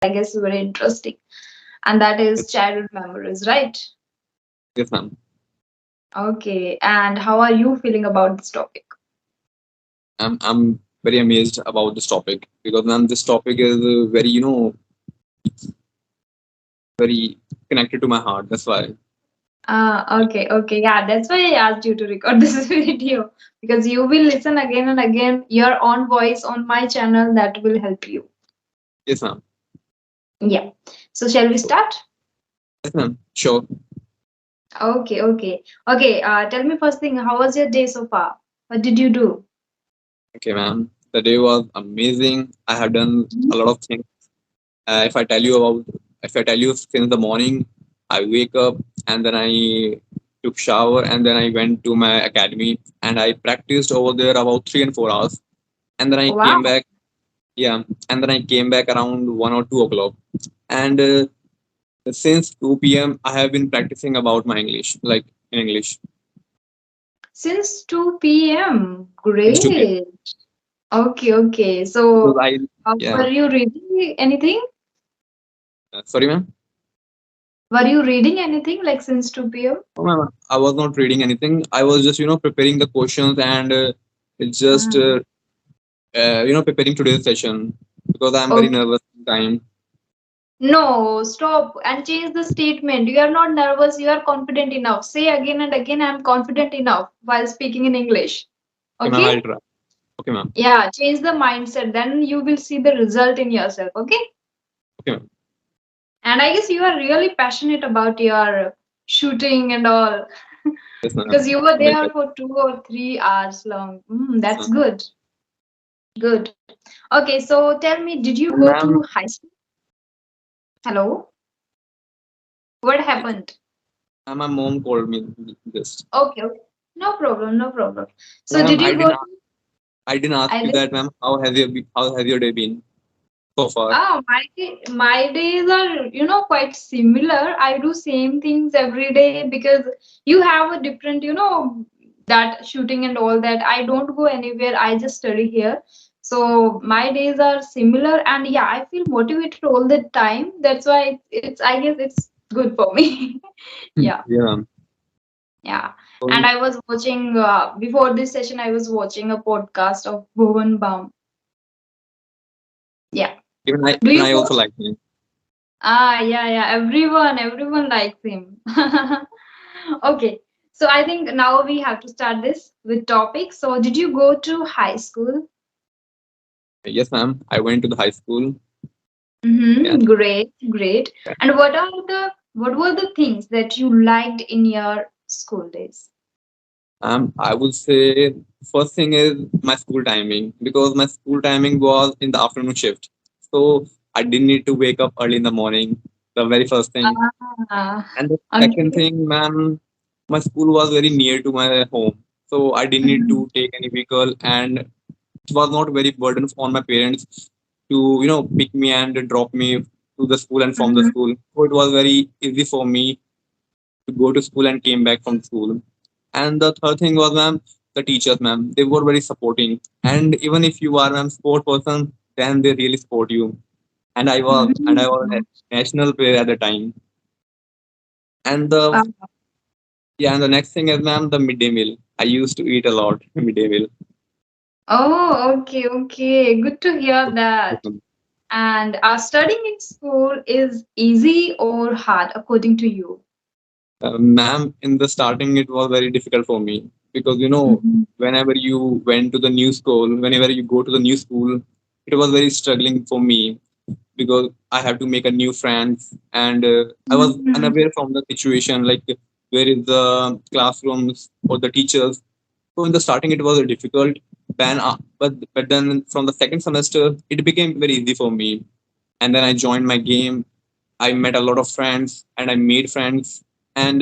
I guess very interesting. And that is Yes, childhood memories, right? yes, ma'am. Okay. And how are you feeling about this topic? I'm very amazed about this topic because ma'am, this topic is very very connected to my heart. That's why. Okay, okay. Yeah, that's why I asked you to record this video because you will listen again and again your own voice on my channel that will help you. Yes, ma'am. Yeah. So shall we So start? yes, ma'am. Sure. Okay, okay. Okay, tell me first thing, how was your day so far? What did you do? Okay, ma'am. The day was amazing. I have done a lot of things. If I tell you about, if I tell you since the morning, I wake up and then I took shower and then I went to my academy and I practiced over there about 3 and 4 hours and then I came Wow. back. Yeah, and then I came back around 1 or 2 o'clock. And since 2 p.m., I have been practicing about my English, like in English, Since 2 p.m. since 2 p.m. Great. Okay, okay. Because So, yeah, were you reading anything? sorry, ma'am. Were you reading anything like since 2 p.m.? No, ma'am, I was not reading anything. I was just, preparing the questions and it's just, preparing today's session because I'm very Okay. nervous time. No, stop and change the statement. You are not nervous, you are confident enough. Say again and again, I am confident enough while speaking in English. Okay, ma'am, Okay? I'll try. Okay, ma'am. Yeah, change the mindset. Then you will see the result in yourself. Okay? Okay, ma'am. And I guess you are really passionate about your shooting and all Yes, because ma'am. you were I'm very there happy. for 2 or 3 hours long. Yes, That's ma'am. good. Good. Okay, so tell me, did you And go ma'am, to high school? Hello? What happened? my mom called me just. Okay, okay. No problem, no problem. So Ma'am, did you go to I didn't ask I you did that, ma'am. How has your day been so far? my days are, quite similar. I do same things every day because you have a different, that shooting and all that. I don't go anywhere. I just study here. So my days are similar, and yeah, I feel motivated all the time. That's why it's I guess it's good for me. Yeah, Yeah, ma'am. yeah. And So, I was watching before this session. I was watching a podcast of Bhuvan Baum. Yeah. Do even you I watch? also like him. Yeah, yeah. Everyone likes him. Okay. So I think now we have to start this with topic. So did you go to high school? Yes, ma'am. I went to the high school. Yeah. Mm-hmm. Great, great. And what were the things that you liked in your school days? I would say first thing is my school timing because my school timing was in the afternoon shift. So I didn't need to wake up early in the morning. The very first thing. Ah, And the second okay. thing, ma'am, my school was very near to my home. So I didn't need Mhm. to take any vehicle and it was not very burden on my parents to, pick me and drop me to the school and from the Mhm. school. So it was very easy for me to go to school and came back from school. And the third thing was, ma'am, the teachers, ma'am, they were very supporting. And even if you are a sport person, then they really support you. And I was Mhm. a national player at the time. And the Wow. yeah, and the next thing is, ma'am, the midday meal. I used to eat a lot midday meal. Oh, okay, okay. Good to hear that. And studying in school is easy or hard according to you? Ma'am, in the starting, it was very difficult for me because Mhm. whenever you went to the new school, whenever you go to the new school, it was very struggling for me because I have to make a new friends and I was Mhm. unaware from the situation like where is the classrooms or the teachers. So in the starting, it was difficult. But then from the second semester, it became very easy for me. And then I joined my game. I met a lot of friends and I made friends. And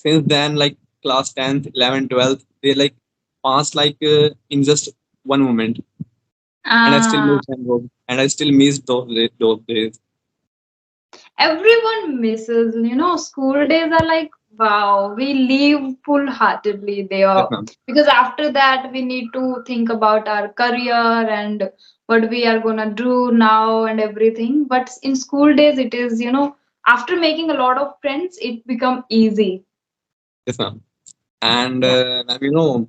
since then, like class 10th, 11th, 12th, they like passed like in just one moment. And I still Ah, miss them, bro. And I still miss those days. everyone misses, school days are like Wow, we live full-heartedly there Yes, ma'am. because after that we need to think about our career and what we are gonna do now and everything. But in school days, it is, after making a lot of friends, it become easy. Yes, ma'am. And Yeah. ma'am,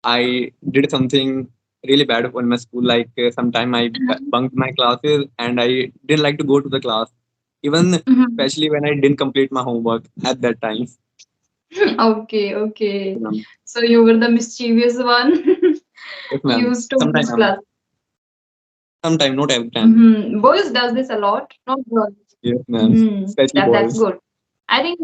I did something really bad in my school. Like sometime I Mhm. bunked my classes and I didn't like to go to the class, even Mhm. especially when I didn't complete my homework at that time. Okay, okay. Um, So you were the mischievous one. yes, ma'am. Used to Sometime, miss class. sometime, not every time. Boys does this a lot, not girls. Yes, ma'am. Especially That's boys. good. I think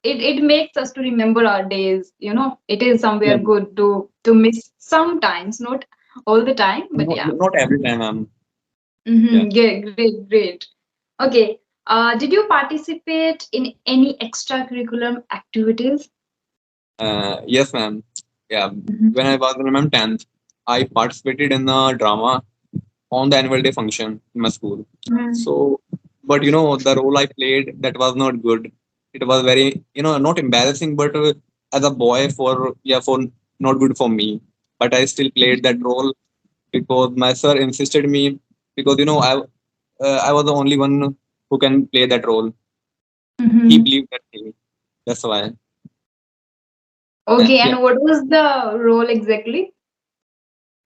it makes us to remember our days. It is somewhere Yeah, good to miss sometimes, not all the time, but not, yeah. not every time, ma'am. Yeah. Great, great. Okay. Did you participate in any extracurricular activities? Yes, ma'am. Yeah. Mhm. When I was in my 10th, I participated in a drama on the annual day function in my school. Mhm. So, but the role I played that was not good. It was very, not embarrassing, but as a boy, for not good for me. But I still played that role because my sir insisted me because I was the only one who can play that role. He Mhm. believed that thing. That's why. Okay, Yeah, and what was the role exactly?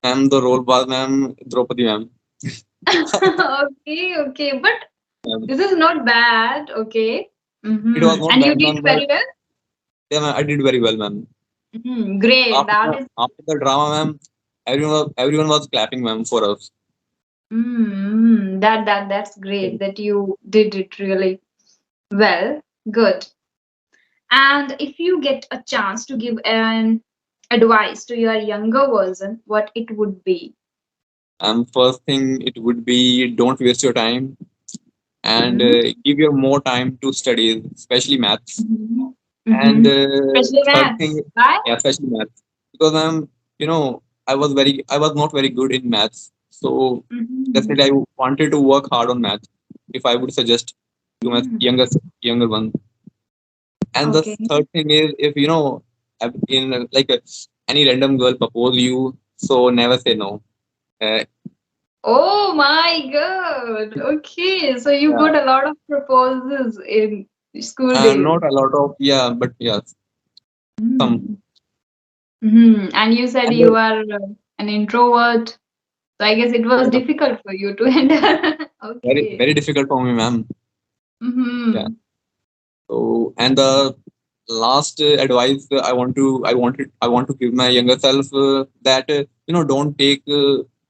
ma'am. The role was ma'am Draupadi ma'am. Okay, okay, but Um, this is not bad. Okay. it was not And you bad, did ma'am, but very well. yeah, ma'am, I did very well, ma'am. Great. After That the is. after the drama, ma'am, everyone was clapping, ma'am, for us. That's great that you did it really well. Good. And if you get a chance to give an advice to your younger version, what it would be? First thing it would be don't waste your time and Mm-hmm. give your more time to studies, especially maths. Mm-hmm. And Mm-hmm. Especially third thing, maths, right? yeah, especially maths, because I was not very good in maths, so Mm-hmm. definitely I wanted to work hard on maths. If I would suggest to my Mm. younger one. And the Okay. third thing is if in like any random girl propose you, so never say no. Uh, Oh my God. Okay. So you yeah, got a lot of proposals in school days. not a lot of yeah, but yes, some. Mm. And you said And you are an introvert. So I guess it was yeah, difficult for you to enter. very Okay. very difficult for me, ma'am. Yeah. Mm-hmm. So and the last advice I want to give my younger self that don't take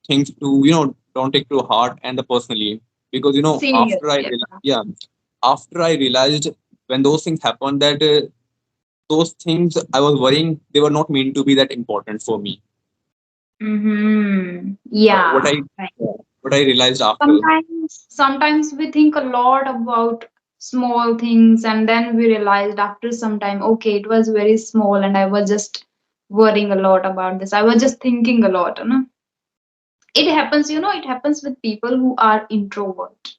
things to don't take to heart and the personally because Senior. Yeah. after I realized when those things happened that those things I was worrying they were not meant to be that important for me. What Yeah. I Right. what I realized after. Sometimes we think a lot about small things and then we realized after some time, okay, it was very small and I was just worrying a lot about this. I was just thinking a lot, It happens, it happens with people who are introvert.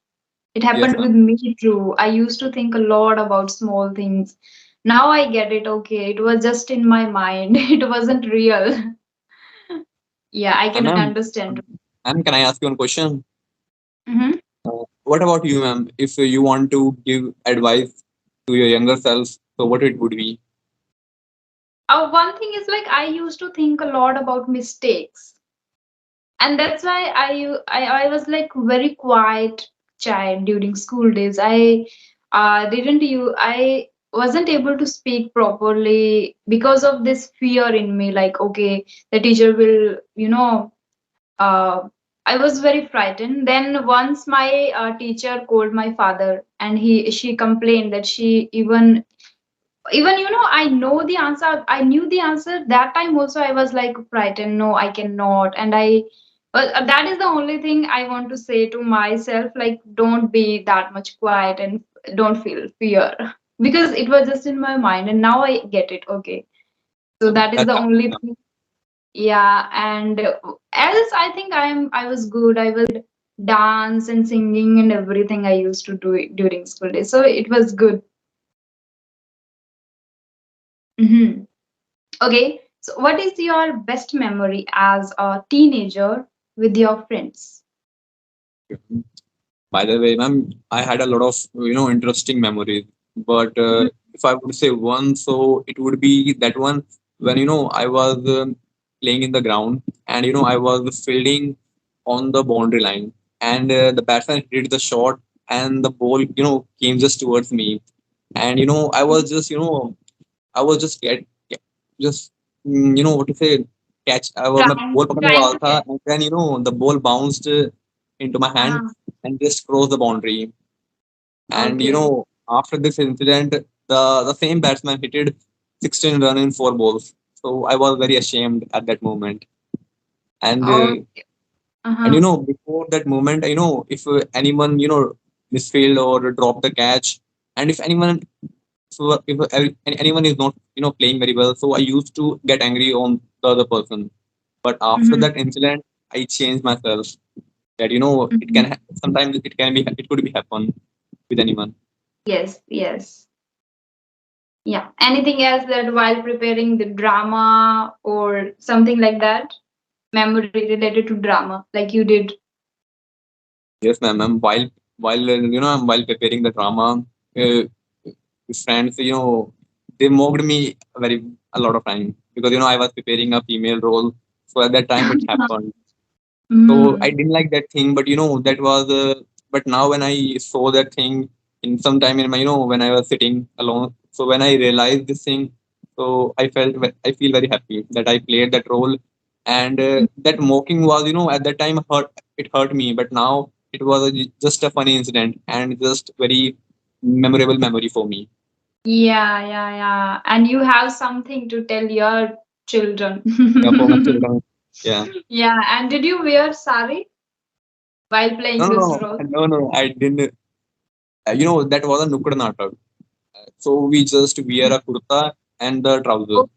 It Yes, happened with ma'am. me too. I used to think a lot about small things. Now I get it. Okay, it was just in my mind. It wasn't real. Yeah, I can Ma'am, understand. can I ask you one question? Mhm. What about you, ma'am? If you want to give advice to your younger self, so what it would be? One thing is like I used to think a lot about mistakes, and that's why I was like very quiet child during school days. I wasn't able to speak properly because of this fear in me. Like, okay, the teacher will, uh, I was very frightened. Then once my teacher called my father, and she complained that she even I know the answer, I knew the answer that time also. I was like frightened, no, I cannot. And that is the only thing I want to say to myself, like don't be that much quiet and don't feel fear because it was just in my mind and now I get it. Okay, so that is That's the fine, only ma'am. thing. Yeah, and else I think I was good. I was dance and singing and everything I used to do it during school days, so it was good. Mm-hmm. Okay. So, what is your best memory as a teenager with your friends? By the way, ma'am, I had a lot of interesting memories. But if I would say one, so it would be that one when I was playing in the ground, and I was fielding on the boundary line, and the batsman hit the shot, and the ball came just towards me, and I was just just what to say, catch मैं Trying, ball पकड़ने trying वाला to था, catch. and then the ball bounced into my hand Uh-huh. and just crossed the boundary. And Okay. after this incident, the same batsman hit it 16 run in 4 balls. So I was very ashamed at that moment. And Okay. Uh-huh. before that moment, if anyone misfield or drop the catch, and if anyone so if anyone is not playing very well, so I used to get angry on the other person. But after Mm-hmm. that incident, I changed myself. That it Mm-hmm. can sometimes it could be happen with anyone. Yes, yes. Yeah. Anything else that while preparing the drama or something like that? Memory related to drama, like you did. Yes, ma'am. While while preparing the drama, uh, friends, they mocked me a lot of time because I was preparing a female role. So at that time it happened. So I Mm. didn't like that thing, but that was. But now when I saw that thing in some time in my when I was sitting alone, so when I realized this thing, so I feel very happy that I played that role, and that mocking was at that time hurt me, but now it was just a funny incident and just very memorable memory for me. Yeah, yeah, yeah. And you have something to tell your children. Yeah, for my children. Yeah. Yeah, and did you wear sari while No, playing no, this no, role? no, no. I didn't. That was a Nukkad Natak. So we just wear a kurta and the trouser. O-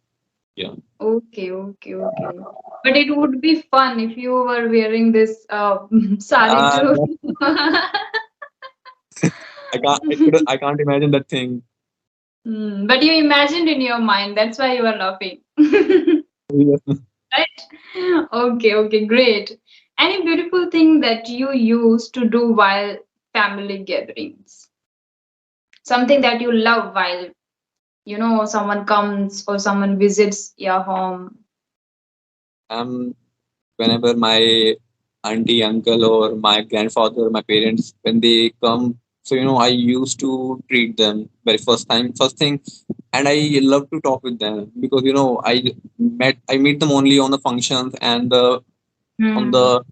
Yeah. Okay, okay, okay. But it would be fun if you were wearing this sari Uh, too. I can't imagine that thing. But you imagined in your mind, that's why you are laughing. Yes. Right? Okay, okay, great. Any beautiful thing that you use to do while family gatherings? Something that you love while, someone comes or someone visits your home. Um, Whenever my auntie, uncle, or my grandfather, my parents, when they come, so I used to treat them very first thing, and I love to talk with them because I meet them only on the functions and on Hmm. the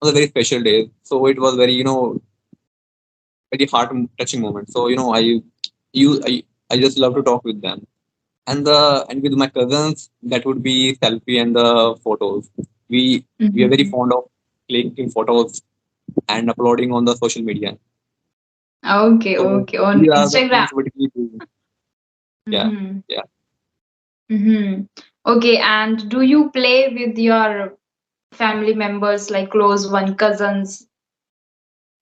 on the very special days. So it was very very heart touching moment. So you I just love to talk with them. And with my cousins, that would be selfie and the photos. We are very Mhm. fond of clicking photos and uploading on the social media. Okay, So okay. On these are the Instagram. things what we do. Yeah, Mm-hmm. yeah. Mm-hmm. Okay, and do you play with your family members, like close one, cousins?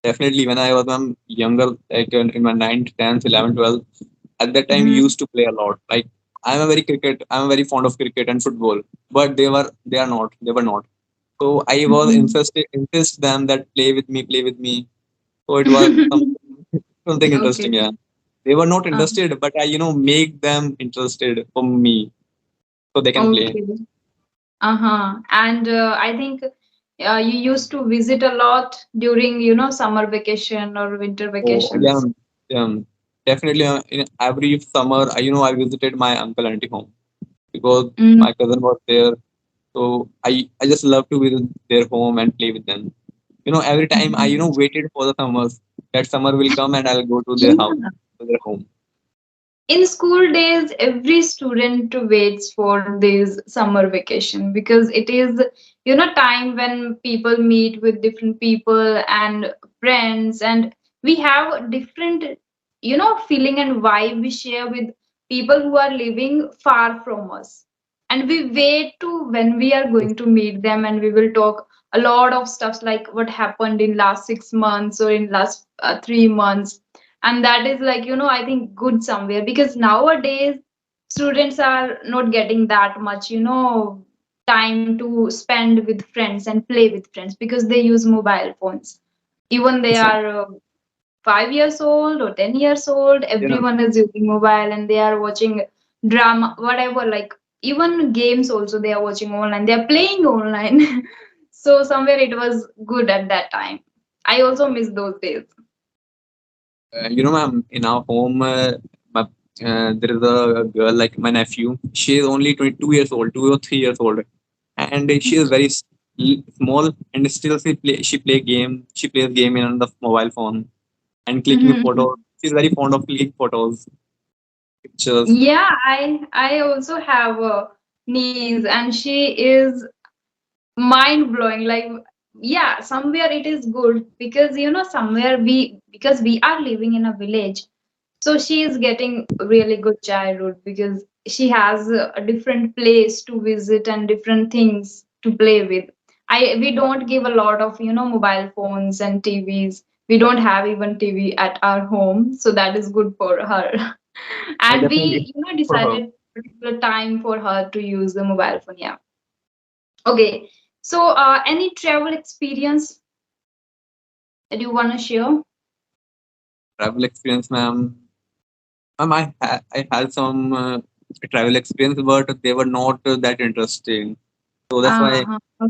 Definitely when I was younger, like in my 9th, 10th, 11th, 12th, at that time we Mm-hmm. used to play a lot. Like I'm very fond of cricket and football, but they were not. So I was insist them that play with me. So it was something Okay. interesting. Yeah, they were not Uh, interested, but I make them interested for me so they can play. okay. Uh-huh. And I think you used to visit a lot during, summer vacation or winter So yeah, vacations. definitely in every summer, I visited my uncle auntie home because Mm. my cousin was there. So I just love to visit their home and play with them. Every time I Mhm. waited for the summers that summer will come and I'll go to their house, Yeah. to their home. In school days, every student waits for this summer vacation because it is, time when people meet with different people and friends, and we have different, feeling and vibe we share with people who are living far from us. And we wait to when we are going to meet them, and we will talk a lot of stuff like what happened in last 6 months or in last 3 months. And that is like, I think good somewhere, because nowadays students are not getting that much, time to spend with friends and play with friends because they use mobile phones. Even they Exactly. are 5 years old or 10 years old, Yeah. everyone is using mobile and they are watching drama, whatever, like even games also they are watching online, they are playing online. So somewhere it was good at that time. I also miss those days. Ma'am, in our home, my, there is a girl like my nephew. She is only 22 years old, 2 or 3 years old, and she is very small, and still she play game. She plays game in the mobile phone and clicking Mhm. photos. She's very fond of clicking photos, pictures. Yeah, I also have a niece and she is mind blowing. Like, yeah, somewhere it is good because somewhere because we are living in a village, so she is getting really good childhood because she has a different place to visit and different things to play with. We don't give a lot of mobile phones and TVs. We don't have even TV at our home, so that is good for her. I And definitely we for her. decided particular time for her to use the mobile phone. Yeah. Okay. So any travel experience that you want to share? Travel experience, ma'am. I had some travel experience, but they were not that interesting. So that's why, Uh-huh.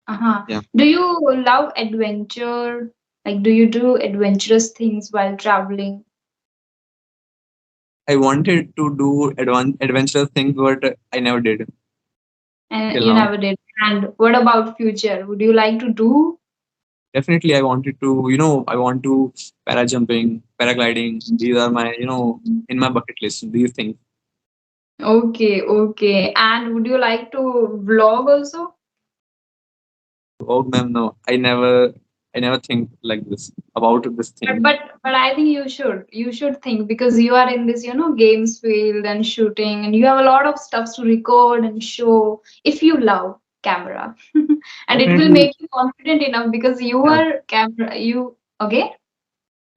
Uh-huh. yeah, Do you love adventure? Like, do you do adventurous things while traveling? I wanted to do adventurous things, but I never did And till you now. never did. And what about future? Would you like to do? Definitely, I wanted to, I want to para jumping, paragliding. These are my, in my bucket list. These things. Okay, okay. And would you like to vlog also? Oh, ma'am, no, I never think like this about this But thing. but but I think you should. You should think because you are in this, games field and shooting, and you have a lot of stuff to record and show if you love camera. And it will Definitely, make you confident enough because you yeah. are camera you okay?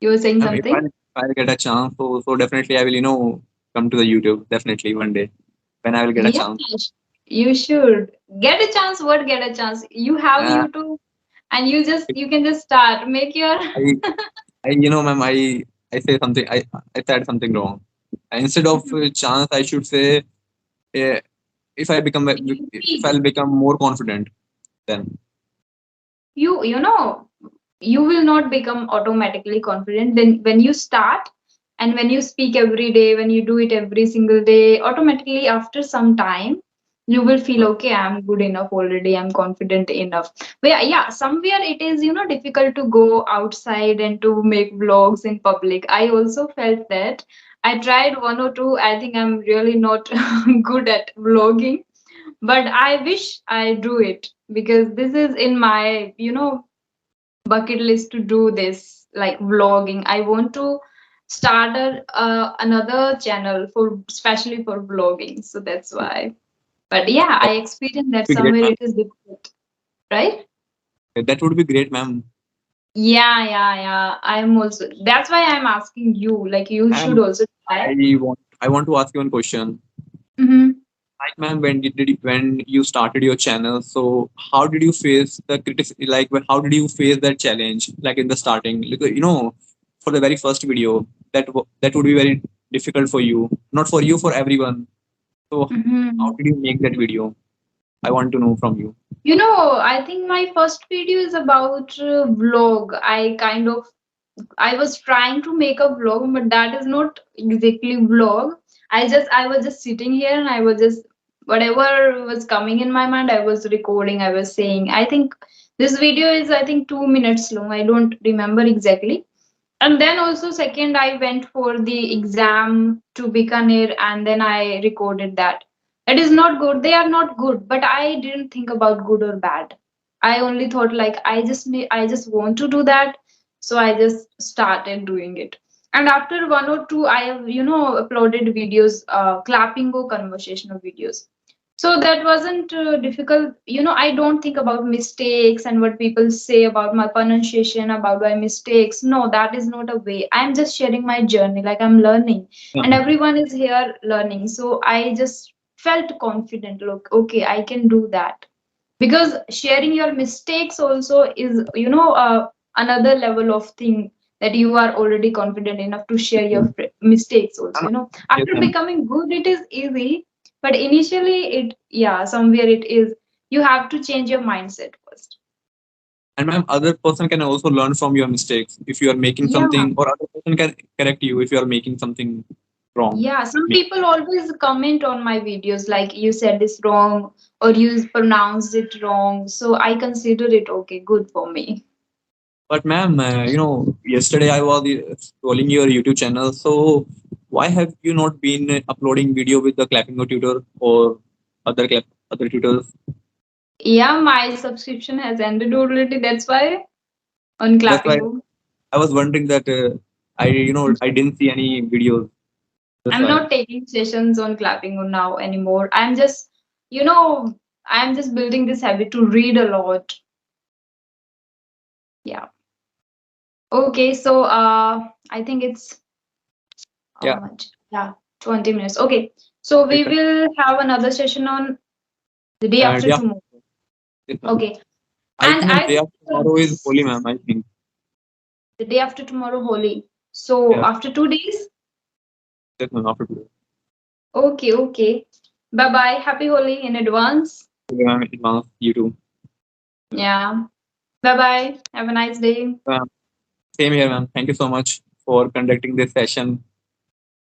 You were saying Ma'am, something? if I get a chance, so definitely I will, come to the YouTube. Definitely one day when I will get a Yeah, chance. you should. Get a chance, what get a chance? You have Yeah, YouTube and you can just start. Make your ma'am, I say something. I said something wrong. Instead of chance, I should say, uh, if I become, if I'll become more confident, then you you will not become automatically confident then when you start, and when you speak every day, when you do it every single day, automatically after some time you will feel okay, I'm good enough already, I'm confident enough. But yeah, yeah, somewhere it is difficult to go outside and to make vlogs in public. I also felt that. I tried one or two. I think I'm really not good at vlogging, but I wish I do it because this is in my bucket list to do this, like vlogging. I want to start another channel for especially for vlogging, so that's why. But yeah, that I experienced that would be great, somewhere ma'am. it is difficult, right? That would be great, ma'am. Yeah, yeah, yeah, I'm also, that's why I'm asking you, like you should And also try. I want to ask you one question. Mm-hmm. Like, ma'am, when you started your channel, so how did you face the like, how did you face that challenge? Like in the starting, like, for the very first video, that would be very difficult for you, not for you, for everyone. So how Mm-hmm. did you make that video? I want to know from you. I think my first video is about vlog. I was trying to make a vlog, but that is not exactly vlog. I was just sitting here and I was just whatever was coming in my mind, I was recording, I was saying. I think this video is I think 2 minutes long. I don't remember exactly. And then also second, I went for the exam to Bikaner and then I recorded that. It is not good. They are not good, but I didn't think about good or bad. I only thought like I just want to do that, so I just started doing it. And after one or two, I have uploaded videos, clapping or conversational videos. So that wasn't difficult. I don't think about mistakes and what people say about my pronunciation, about my mistakes. No, that is not a way. I'm just sharing my journey, like I'm learning, Yeah, and everyone is here learning. So I just felt confident. Look, okay, I can do that, because sharing your mistakes also is, another level of thing, that you are already confident enough to share your mistakes also. and- yes, After ma'am. becoming good, it is easy, but initially it, yeah, somewhere it is, you have to change your mindset first. And ma'am, other person can also learn from your mistakes if you are making Yeah. something, or other person can correct you if you are making something wrong. Yeah, some Yeah. people always comment on my videos like, you said this wrong, or you pronounced it wrong, so I consider it okay, good for me. But ma'am, yesterday I was scrolling your YouTube channel. So why have you not been uploading video with the clapping tutor or other tutors? Yeah, my subscription has ended already, that's why, on That's why Clapping. I was wondering that I didn't see any videos. That's I'm why. not taking sessions on Clapping now anymore. You know, I'm just building this habit to read a lot. Yeah. Okay, so I think it's how Yeah. much? Yeah, 20 minutes. Okay. So we Okay. will have another session on the day And after yeah, tomorrow. yes, ma'am. Okay. I And think ma'am, I day think after tomorrow is holy, ma'am. I think. the day after tomorrow, Holi. So Yeah. after 2 days? Yes, ma'am. After today. Okay, okay. Bye bye. Happy Holi in advance. Okay, ma'am. Advance. You too. Yeah. Bye bye. Have a nice day. Same here, ma'am. Thank you so much for conducting this session